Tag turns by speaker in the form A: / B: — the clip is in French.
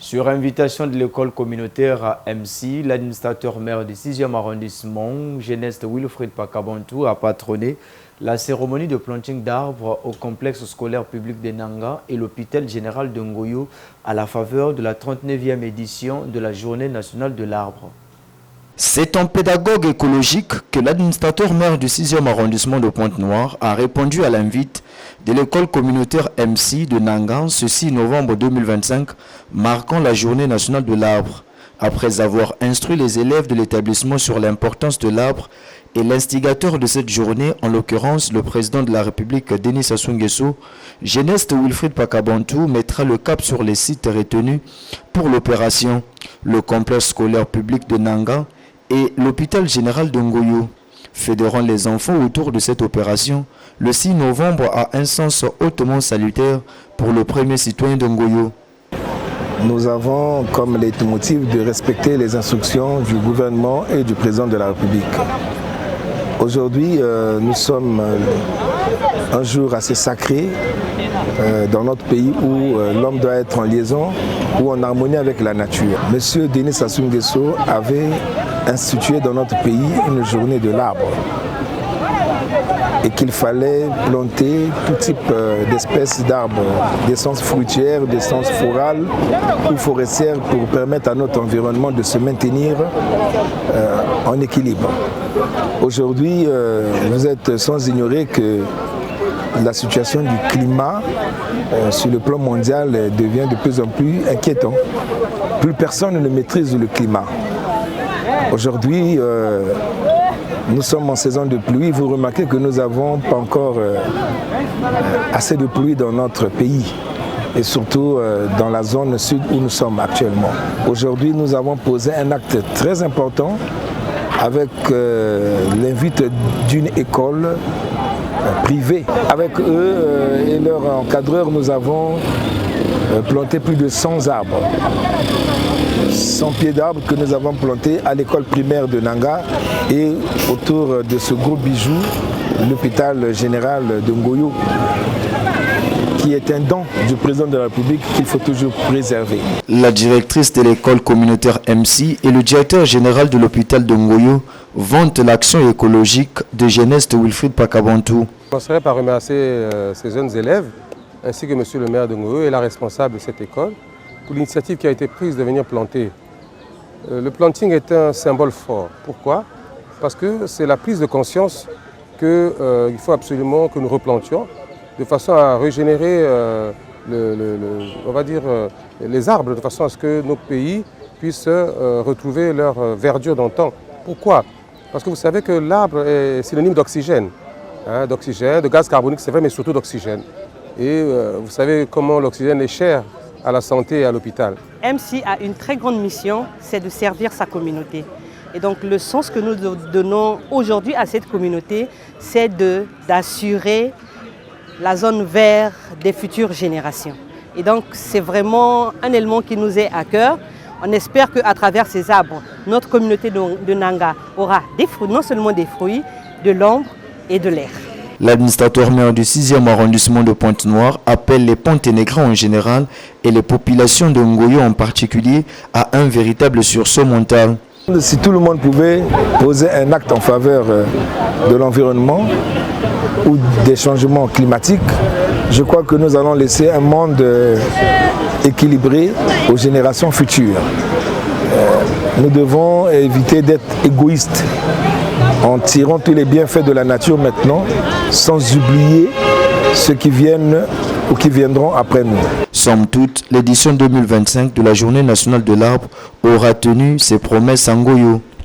A: Sur invitation de l'école communautaire à MC, l'administrateur maire du 6e arrondissement, Geneste Wilfried Pakabantou, a patronné la cérémonie de planting d'arbres au complexe scolaire public de Nanga et l'hôpital général de Ngoyo à la faveur de la 39e édition de la Journée nationale de l'arbre.
B: C'est un pédagogue écologique que l'administrateur maire du 6e arrondissement de Pointe-Noire a répondu à l'invite de l'école communautaire MC de Nanga ce 6 novembre 2025, marquant la journée nationale de l'arbre. Après avoir instruit les élèves de l'établissement sur l'importance de l'arbre et l'instigateur de cette journée, en l'occurrence le président de la République Denis Sassou Nguesso, Geneste Wilfried Pakabantou mettra le cap sur les sites retenus pour l'opération, le complexe scolaire public de Nanga et l'hôpital général de Ngoyo. Fédérant les enfants autour de cette opération, le 6 novembre a un sens hautement salutaire pour le premier citoyen de Ngoyo.
C: Nous avons comme leitmotiv de respecter les instructions du gouvernement et du président de la République. Aujourd'hui, nous sommes un jour assez sacré dans notre pays où l'homme doit être en liaison ou en harmonie avec la nature. Monsieur Denis Sassou Nguesso avait institué dans notre pays une journée de l'arbre et qu'il fallait planter tout type d'espèces d'arbres, d'essence fruitière, d'essence florale ou forestière pour permettre à notre environnement de se maintenir en équilibre. Aujourd'hui, vous êtes sans ignorer que la situation du climat sur le plan mondial devient de plus en plus inquiétant. Plus personne ne maîtrise le climat. Aujourd'hui, nous sommes en saison de pluie. Vous remarquez que nous n'avons pas encore assez de pluie dans notre pays et surtout dans la zone sud où nous sommes actuellement. Aujourd'hui, nous avons posé un acte très important avec l'invite d'une école privée. Avec eux et leurs encadreurs, nous avons planté plus de 100 arbres. 100 pieds d'arbres que nous avons plantés à l'école primaire de Nanga et autour de ce gros bijou, l'hôpital général de Ngoyo, qui est un don du président de la République qu'il faut toujours préserver.
B: La directrice de l'école communautaire MC et le directeur général de l'hôpital de Ngoyo vantent l'action écologique de Geneste Wilfried Pakabantou.
D: Je commencerai par remercier ces jeunes élèves ainsi que monsieur le maire de Ngoyo et la responsable de cette école pour l'initiative qui a été prise de venir planter. Le planting est un symbole fort. Pourquoi? Parce que c'est la prise de conscience qu'il faut absolument que nous replantions de façon à régénérer on va dire, les arbres, de façon à ce que nos pays puissent retrouver leur verdure d'antan. Pourquoi? Parce que vous savez que l'arbre est synonyme d'oxygène, hein, de gaz carbonique, c'est vrai, mais surtout d'oxygène. Et vous savez comment l'oxygène est cher à la santé et à l'hôpital.
E: MC a une très grande mission, c'est de servir sa communauté. Et donc le sens que nous donnons aujourd'hui à cette communauté, c'est d'assurer la zone verte des futures générations. Et donc c'est vraiment un élément qui nous est à cœur. On espère qu'à travers ces arbres, notre communauté de Nanga aura des fruits, non seulement des fruits, de l'ombre et de l'air.
B: L'administrateur maire du 6e arrondissement de Pointe-Noire appelle les Ponténégrins en général et les populations de Ngoyo en particulier à un véritable sursaut mental.
C: Si tout le monde pouvait poser un acte en faveur de l'environnement ou des changements climatiques, je crois que nous allons laisser un monde équilibré aux générations futures. Nous devons éviter d'être égoïstes en tirant tous les bienfaits de la nature maintenant, sans oublier ceux qui viennent ou qui viendront après nous.
B: Somme toute, l'édition 2025 de la Journée nationale de l'arbre aura tenu ses promesses à Ngoyo.